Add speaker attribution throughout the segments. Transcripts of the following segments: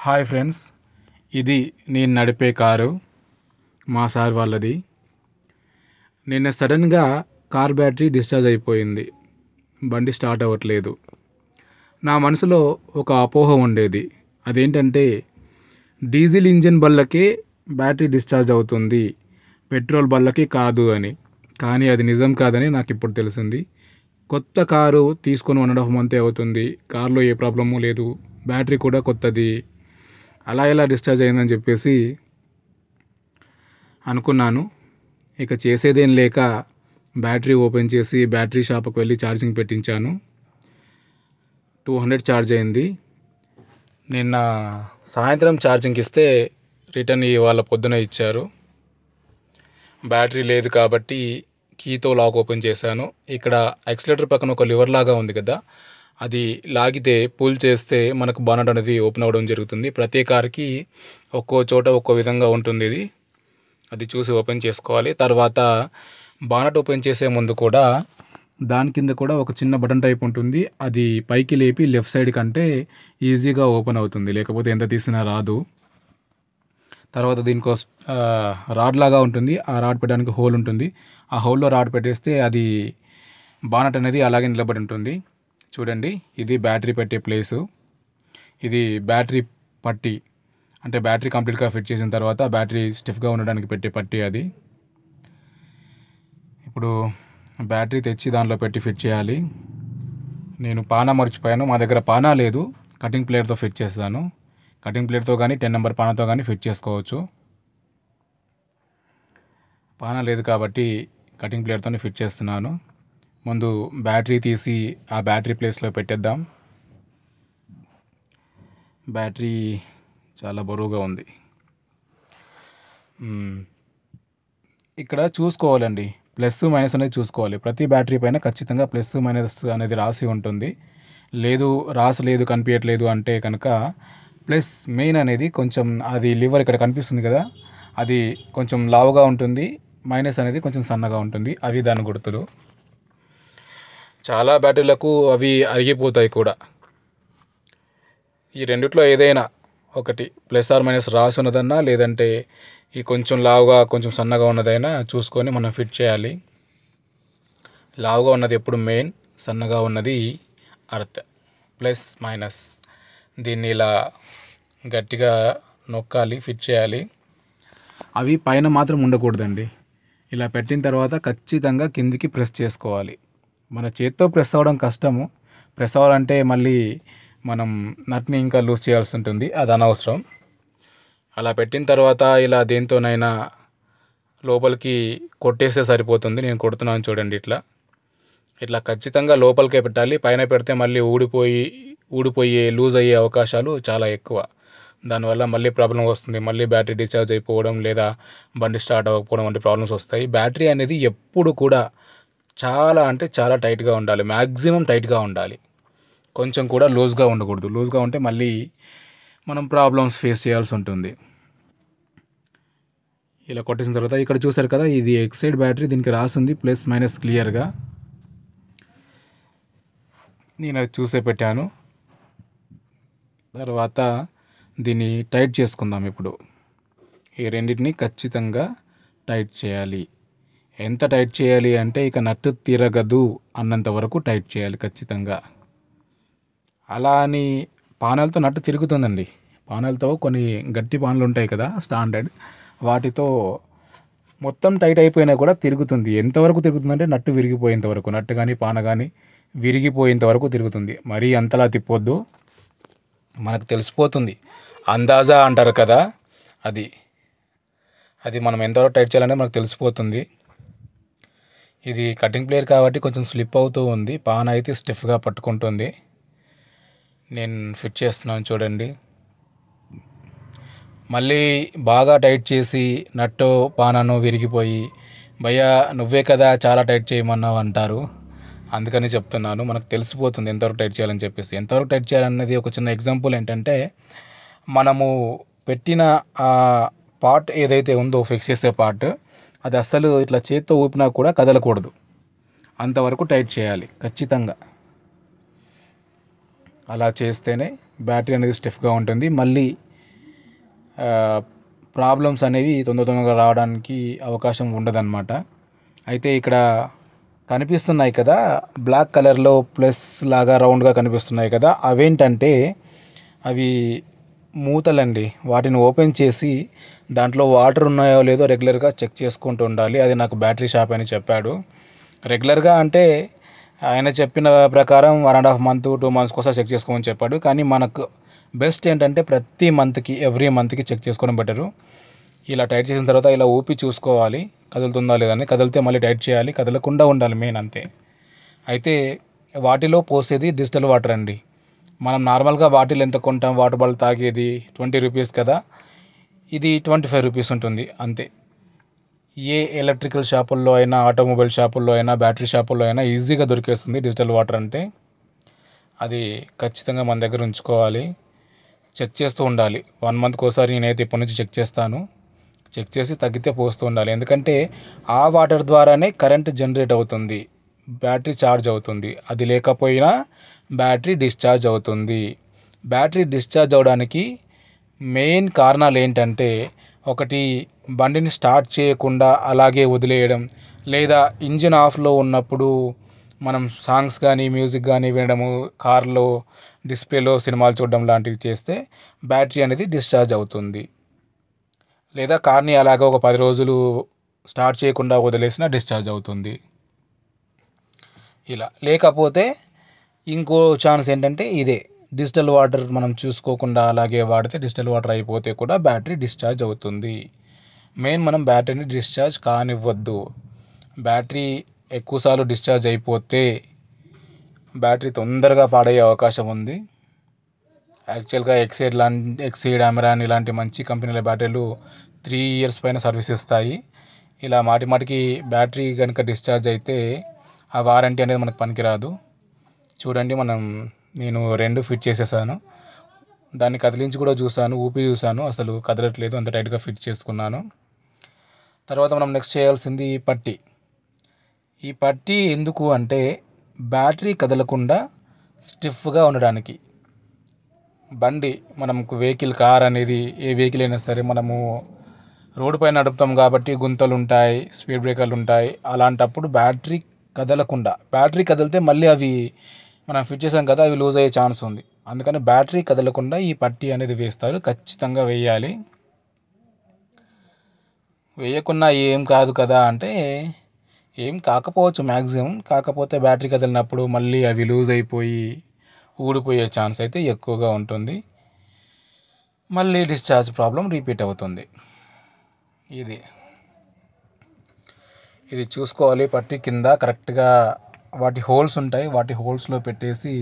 Speaker 1: Hi friends, ఇది నేను నడిపే కారు మా సార్ వాళ్ళది. నిన్న సడన్గా కార్ బ్యాటరీ డిశ్చార్జ్ అయిపోయింది. బండి స్టార్ట్ అవ్వట్లేదు. నా మనసులో ఒక అపోహ ఉండేది. అదేంటంటే డీజిల్ ఇంజిన్ బళ్ళకే బ్యాటరీ డిశ్చార్జ్ అవుతుంది, పెట్రోల్ బళ్ళకి కాదు అని. కానీ అది నిజం కాదని నాకు ఇప్పుడు తెలిసింది. కొత్త కారు తీసుకొని 1.5 మంత్ అవుతుంది. కారులో ఏ ప్రాబ్లము లేదు, బ్యాటరీ కూడా కొత్తది. అలా ఎలా డిశ్చార్జ్ అయిందని చెప్పేసి అనుకున్నాను. ఇక చేసేదేం లేక బ్యాటరీ ఓపెన్ చేసి బ్యాటరీ షాప్కి వెళ్ళి ఛార్జింగ్ పెట్టించాను. 200 ఛార్జ్ అయింది. నిన్న సాయంత్రం ఛార్జింగ్కి ఇస్తే రిటర్న్ ఇవాళ పొద్దున ఇచ్చారు. బ్యాటరీ లేదు కాబట్టి కీతో లాక్ ఓపెన్ చేశాను. ఇక్కడ యాక్సిలేటర్ పక్కన ఒక లివర్ లాగా ఉంది కదా, అది లాగితే పుల్ చేస్తే మనకు బానట్ అనేది ఓపెన్ అవ్వడం జరుగుతుంది. ప్రతి కార్కి ఒక్కో చోట ఒక్కో విధంగా ఉంటుంది. అది చూసి ఓపెన్ చేసుకోవాలి. తర్వాత బానట్ ఓపెన్ చేసే ముందు కూడా దాని కింద కూడా ఒక చిన్న బటన్ టైప్ ఉంటుంది. అది పైకి లేపి లెఫ్ట్ సైడ్ కంటే ఈజీగా ఓపెన్ అవుతుంది, లేకపోతే ఎంత తీసినా రాదు. తర్వాత దీనికో రాడ్ లాగా ఉంటుంది. ఆ రాడ్ పెట్టడానికి హోల్ ఉంటుంది. ఆ హోల్లో రాడ్ పెట్టేస్తే అది బానట్ అనేది అలాగే నిలబడి ఉంటుంది. చూడండి, ఇది బ్యాటరీ పెట్టే ప్లేసు. ఇది బ్యాటరీ పట్టీ, అంటే బ్యాటరీ కంప్లీట్గా ఫిట్ చేసిన తర్వాత బ్యాటరీ స్టిఫ్గా ఉండడానికి పెట్టే పట్టీ అది. ఇప్పుడు బ్యాటరీ తెచ్చి దానిలో పెట్టి ఫిట్ చేయాలి. నేను పానా మర్చిపోయాను. మా దగ్గర పానా లేదు, కటింగ్ ప్లేట్తో ఫిట్ చేస్తాను. కటింగ్ ప్లేట్తో కానీ 10 నెంబర్ పానాతో కానీ ఫిట్ చేసుకోవచ్చు. పానా లేదు కాబట్టి కటింగ్ ప్లేట్తోనే ఫిట్ చేస్తున్నాను. ముందు బ్యాటరీ తీసి ఆ బ్యాటరీ ప్లేస్లో పెట్టేద్దాం. బ్యాటరీ చాలా బరువుగా ఉంది. ఇక్కడ చూసుకోవాలండి, ప్లస్ మైనస్ అనేది చూసుకోవాలి. ప్రతి బ్యాటరీ పైన ఖచ్చితంగా ప్లస్ మైనస్ అనేది రాసి ఉంటుంది. రాసలేదు కనిపించట్లేదు అంటే కనుక ప్లస్ మెయిన్ అనేది కొంచెం, అది లివర్ ఇక్కడ కనిపిస్తుంది కదా, అది కొంచెం లావుగా ఉంటుంది. మైనస్ అనేది కొంచెం సన్నగా ఉంటుంది. అవి దాని గుర్తులు. చాలా బ్యాటరీలకు అవి అరిగిపోతాయి కూడా. ఈ రెండిట్లో ఏదైనా ఒకటి ప్లస్ ఆర్ మైనస్ రాసి ఉన్నదన్నా, లేదంటే ఈ కొంచెం లావుగా కొంచెం సన్నగా ఉన్నదైనా చూసుకొని మనం ఫిట్ చేయాలి. లావుగా ఉన్నది ఎప్పుడు మెయిన్, సన్నగా ఉన్నది అర్త్. ప్లస్ మైనస్ దీన్ని ఇలా గట్టిగా నొక్కాలి, ఫిట్ చేయాలి. అవి పైన మాత్రం ఉండకూడదండి. ఇలా పెట్టిన తర్వాత ఖచ్చితంగా కిందికి ప్రెస్ చేసుకోవాలి. మన చేత్తో ప్రెస్ అవ్వడం కష్టము. ప్రెస్ అవ్వాలంటే మళ్ళీ మనం నట్ని ఇంకా లూజ్ చేయాల్సి ఉంటుంది, అది అనవసరం. అలా పెట్టిన తర్వాత ఇలా దేంతోనైనా లోపలికి కొట్టేస్తే సరిపోతుంది. నేను కొడుతున్నాను చూడండి. ఇట్లా ఖచ్చితంగా లోపలికే పెట్టాలి. పైన పెడితే మళ్ళీ ఊడిపోయి లూజ్ అయ్యే అవకాశాలు చాలా ఎక్కువ. దానివల్ల మళ్ళీ ప్రాబ్లం వస్తుంది. మళ్ళీ బ్యాటరీ డిశ్చార్జ్ అయిపోవడం, లేదా బండి స్టార్ట్ అవ్వకపోవడం వంటి ప్రాబ్లమ్స్ వస్తాయి. బ్యాటరీ అనేది ఎప్పుడు కూడా చాలా అంటే చాలా టైట్గా ఉండాలి. మ్యాక్సిమం టైట్గా ఉండాలి. కొంచెం కూడా లూజ్గా ఉండకూడదు. లూజ్గా ఉంటే మళ్ళీ మనం ప్రాబ్లమ్స్ ఫేస్ చేయాల్సి ఉంటుంది. ఇలా కొట్టేసిన తర్వాత ఇక్కడ చూసారు కదా, ఇది ఎక్సైడ్ బ్యాటరీ. దీనికి రాసింది ప్లస్ మైనస్ క్లియర్గా. నేను అది చూసే పెట్టాను. తర్వాత దీన్ని టైట్ చేసుకుందాం. ఇప్పుడు ఈ రెండింటిని ఖచ్చితంగా టైట్ చేయాలి. ఎంత టైట్ చేయాలి అంటే ఇక నట్టు తిరగదు అన్నంత వరకు టైట్ చేయాలి ఖచ్చితంగా. అలా అని పానాలతో నట్టు తిరుగుతుందండి. పానాలతో కొన్ని గట్టి పానాలు ఉంటాయి కదా స్టాండర్డ్, వాటితో మొత్తం టైట్ అయిపోయినా కూడా తిరుగుతుంది. ఎంతవరకు తిరుగుతుందంటే నట్టు విరిగిపోయేంత వరకు, నట్టు కానీ పాన కానీ విరిగిపోయేంత వరకు తిరుగుతుంది. మరీ అంతలా తిప్పొద్దు, మనకు తెలిసిపోతుంది. అందాజా అంటారు కదా, అది మనం ఎంతవరకు టైట్ చేయాలంటే మనకు తెలిసిపోతుంది. ఇది కటింగ్ ప్లేయర్ కాబట్టి కొంచెం స్లిప్ అవుతూ ఉంది. పాన అయితే స్టిఫ్గా పట్టుకుంటుంది. నేను ఫిట్ చేస్తున్నాను చూడండి. మళ్ళీ బాగా టైట్ చేసి నట్టు పానను విరిగిపోయి, భయ్యా నువ్వే కదా చాలా టైట్ చేయమన్నావు అంటారు. అందుకని చెప్తున్నాను, మనకు తెలిసిపోతుంది ఎంతవరకు టైట్ చేయాలని చెప్పేసి. ఎంతవరకు టైట్ చేయాలన్నది ఒక చిన్న ఎగ్జాంపుల్ ఏంటంటే, మనము పెట్టిన ఆ పార్ట్ ఏదైతే ఉందో ఫిక్స్ చేసే పార్ట్, అది అస్సలు ఇట్లా చేత్తో ఊపినా కూడా కదలకూడదు. అంతవరకు టైట్ చేయాలి ఖచ్చితంగా. అలా చేస్తేనే బ్యాటరీ అనేది స్టిఫ్గా ఉంటుంది. మళ్ళీ ప్రాబ్లమ్స్ అనేవి తొందరగా రావడానికి అవకాశం ఉండదన్నమాట. అయితే ఇక్కడ కనిపిస్తున్నాయి కదా, బ్లాక్ కలర్లో ప్లస్ లాగా రౌండ్గా కనిపిస్తున్నాయి కదా, అవేంటంటే అవి మూతలండి. వాటిని ఓపెన్ చేసి దాంట్లో వాటర్ ఉన్నాయో లేదో రెగ్యులర్గా చెక్ చేసుకుంటూ ఉండాలి. అది నాకు బ్యాటరీ షాప్ అని చెప్పాడు. రెగ్యులర్గా అంటే ఆయన చెప్పిన ప్రకారం 1.5 మంత్ 2 మంత్స్కి ఒకసారి చెక్ చేసుకోమని చెప్పాడు. కానీ మనకు బెస్ట్ ఏంటంటే ప్రతి మంత్కి ఎవ్రీ మంత్కి చెక్ చేసుకోవడం బెటరు. ఇలా టైట్ చేసిన తర్వాత ఇలా ఊపి చూసుకోవాలి కదులుతుందా లేదని. కదిలితే మళ్ళీ టైట్ చేయాలి, కదలకుండా ఉండాలి మెయిన్ అంతే. అయితే వాటిలో పోసేది డిజిటల్ వాటర్ అండి. మనం నార్మల్గా బాటిల్ ఎంత కొంటాం, వాటర్ బాటిల్ తాగేది 20 రూపీస్ కదా, ఇది 25 రూపీస్ ఉంటుంది అంతే. ఏ ఎలక్ట్రికల్ షాపుల్లో అయినా, ఆటోమొబైల్ షాపుల్లో అయినా, బ్యాటరీ షాపుల్లో అయినా ఈజీగా దొరికేస్తుంది డిజిటల్ వాటర్ అంటే. అది ఖచ్చితంగా మన దగ్గర ఉంచుకోవాలి, చెక్ చేస్తూ ఉండాలి. 1 మంత్కి ఒకసారి నేనైతే ఇప్పటి నుంచి చెక్ చేస్తాను. చెక్ చేసి తగ్గితే పోస్తూ ఉండాలి. ఎందుకంటే ఆ వాటర్ ద్వారానే కరెంట్ జనరేట్ అవుతుంది, బ్యాటరీ ఛార్జ్ అవుతుంది. అది లేకపోయినా బ్యాటరీ డిశ్చార్జ్ అవుతుంది. బ్యాటరీ డిశ్చార్జ్ అవడానికి మెయిన్ కారణాలు ఏంటంటే, ఒకటి బండిని స్టార్ట్ చేయకుండా అలాగే వదిలేయడం, లేదా ఇంజిన్ ఆఫ్లో ఉన్నప్పుడు మనం సాంగ్స్ కానీ మ్యూజిక్ కానీ వినడము, కార్లో డిస్ప్లేలో సినిమాలు చూడడం లాంటివి చేస్తే బ్యాటరీ అనేది డిశ్చార్జ్ అవుతుంది. లేదా కార్ని అలాగ ఒక 10 రోజులు స్టార్ట్ చేయకుండా వదిలేసినా డిశ్చార్జ్ అవుతుంది. ఇలా లేకపోతే ఇంకో ఛాన్స్ ఏంటంటే ఇదే, డిజిటల్ వాటర్ మనం చూసుకోకుండా అలాగే వాడితే డిజిటల్ వాటర్ అయిపోతే కూడా బ్యాటరీ డిశ్చార్జ్ అవుతుంది. మెయిన్ మనం బ్యాటరీని డిశ్చార్జ్ కానివ్వద్దు. బ్యాటరీ ఎక్కువసార్లు డిశ్చార్జ్ అయిపోతే బ్యాటరీ తొందరగా పాడయ్యే అవకాశం ఉంది. యాక్చువల్గా ఎక్సైడ్, అమెరాన్ ఇలాంటి మంచి కంపెనీల బ్యాటరీలు 3 ఇయర్స్ పైన సర్వీస్ ఇస్తాయి. ఇలా మాటికి బ్యాటరీ కనుక డిశ్చార్జ్ అయితే ఆ వారంటీ అనేది మనకు పనికిరాదు. చూడండి, నేను 2 ఫిట్ చేసేసాను. దాన్ని కదిలించి కూడా చూసాను, ఊపి చూసాను, అసలు కదలట్లేదు, అంత టైట్గా ఫిట్ చేసుకున్నాను. తర్వాత మనం నెక్స్ట్ చేయాల్సింది పట్టీ. ఈ పట్టీ ఎందుకు అంటే బ్యాటరీ కదలకుండా స్టిఫ్గా ఉండడానికి. బండి మనకు వెహికల్, కార్ అనేది ఏ వెహికల్ అయినా సరే మనము రోడ్డు పైన నడుపుతాం కాబట్టి గుంతలు ఉంటాయి, స్పీడ్ బ్రేకర్లు ఉంటాయి. అలాంటప్పుడు బ్యాటరీ కదలకుండా, బ్యాటరీ కదిలితే మళ్ళీ అవి మనం ఫిట్ చేసాం కదా, అవి లూజ్ అయ్యే ఛాన్స్ ఉంది. అందుకని బ్యాటరీ కదలకుండా ఈ పట్టీ అనేది వేస్తారు, ఖచ్చితంగా వేయాలి. వేయకున్నా ఏం కాదు కదా అంటే ఏం కాకపోవచ్చు మ్యాక్సిమం. కాకపోతే బ్యాటరీ కదిలినప్పుడు మళ్ళీ అవి లూజ్ అయిపోయి ఊడిపోయే ఛాన్స్ అయితే ఎక్కువగా ఉంటుంది. మళ్ళీ డిశ్చార్జ్ ప్రాబ్లం రిపీట్ అవుతుంది. ఇది చూసుకోవాలి. పట్టీ కింద కరెక్ట్గా వాటి హోల్స్ ఉంటాయి, వాటి హోల్స్లో పెట్టేసి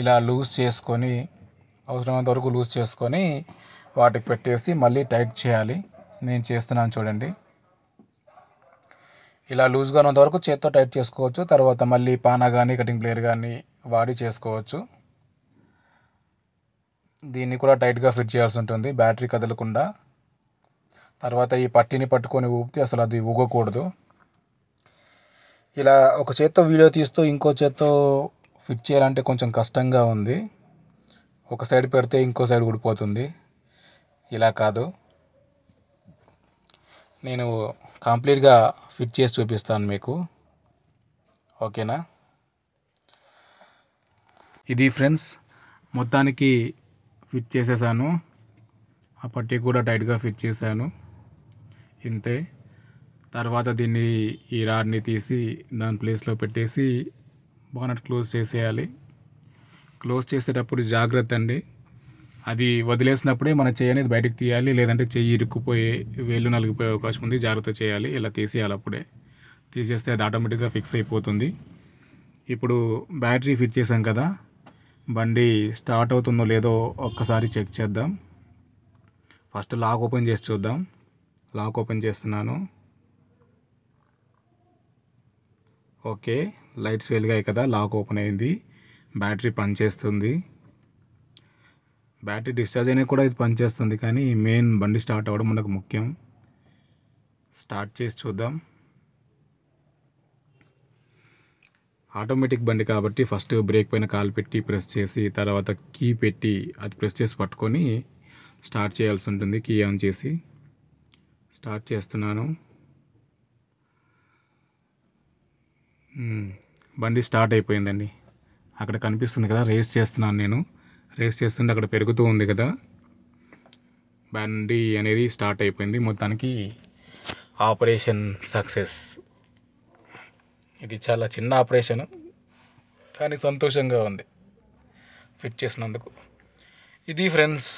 Speaker 1: ఇలా లూజ్ చేసుకొని, అవసరమైనంత వరకు లూజ్ చేసుకొని వాటికి పెట్టేసి మళ్ళీ టైట్ చేయాలి. నేను చేస్తున్నాను చూడండి. ఇలా లూజ్గా ఉన్నంత వరకు చేత్తో టైట్ చేసుకోవచ్చు. తర్వాత మళ్ళీ పానా కానీ కటింగ్ ప్లేయర్ కానీ వాడి చేసుకోవచ్చు. దీన్ని కూడా టైట్గా ఫిట్ చేయాల్సి ఉంటుంది బ్యాటరీ కదలకుండా. తర్వాత ఈ పట్టీని పట్టుకొని ఊపితే అసలు అది ఊగకూడదు. ఇలా ఒక చేత్తో వీడియో తీస్తూ ఇంకో చేత్తో ఫిట్ చేయాలంటే కొంచెం కష్టంగా ఉంది. ఒక సైడ్ పెడితే ఇంకో సైడ్ ఊడిపోతుంది. ఇలా కాదు, నేను కంప్లీట్గా ఫిట్ చేసి చూపిస్తాను మీకు, ఓకేనా. ఇది ఫ్రెండ్స్, మొత్తానికి ఫిట్ చేసేసాను. ఆ పట్టీ కూడా టైట్గా ఫిట్ చేశాను, ఇంతే. తర్వాత దీన్ని, ఈ రాడ్ని తీసి దాని ప్లేస్లో పెట్టేసి బానెట్ క్లోజ్ చేసేయాలి. క్లోజ్ చేసేటప్పుడు జాగ్రత్త అండి, అది వదిలేసినప్పుడే మన చెయ్యి అనేది బయటకు తీయాలి, లేదంటే చెయ్యి ఇరుక్కుపోయి వేళ్ళు నలిగిపోయే అవకాశం ఉంది. జాగ్రత్త చేయాలి, ఇలా తీసేయాలి. అప్పుడే తీసేస్తే అది ఆటోమేటిక్గా ఫిక్స్ అయిపోతుంది. ఇప్పుడు బ్యాటరీ ఫిట్ చేసాం కదా, బండి స్టార్ట్ అవుతుందో లేదో ఒక్కసారి చెక్ చేద్దాం. ఫస్ట్ లాక్ ఓపెన్ చేసి చూద్దాం. లాక్ ఓపెన్ చేస్తున్నాను. ఓకే, లైట్స్ వెలిగాయి కదా, లాక్ ఓపెన్ అయింది, బ్యాటరీ పనిచేస్తుంది. బ్యాటరీ డిశ్చార్జ్ అయినా కూడా ఇది పనిచేస్తుంది, కానీ మెయిన్ బండి స్టార్ట్ అవ్వడం మనకు ముఖ్యం. స్టార్ట్ చేసి చూద్దాం. ఆటోమేటిక్ బండి కాబట్టి ఫస్ట్ బ్రేక్ పైన కాలు పెట్టి ప్రెస్ చేసి, తర్వాత కీ పెట్టి అది ప్రెస్ చేసి పట్టుకొని స్టార్ట్ చేయాల్సి ఉంటుంది. కీ ఆన్ చేసి స్టార్ట్ చేస్తున్నాను. బండి స్టార్ట్ అయిపోయిందండి. అక్కడ కనిపిస్తుంది కదా, రేస్ చేస్తున్నాను నేను. రేస్ చేస్తుంటే అక్కడ పెరుగుతూ ఉంది కదా, బండి అనేది స్టార్ట్ అయిపోయింది. మొత్తానికి ఆపరేషన్ సక్సెస్. ఇది చాలా చిన్న ఆపరేషన్ కానీ సంతోషంగా ఉంది ఫిట్ చేసినందుకు. ఇది ఫ్రెండ్స్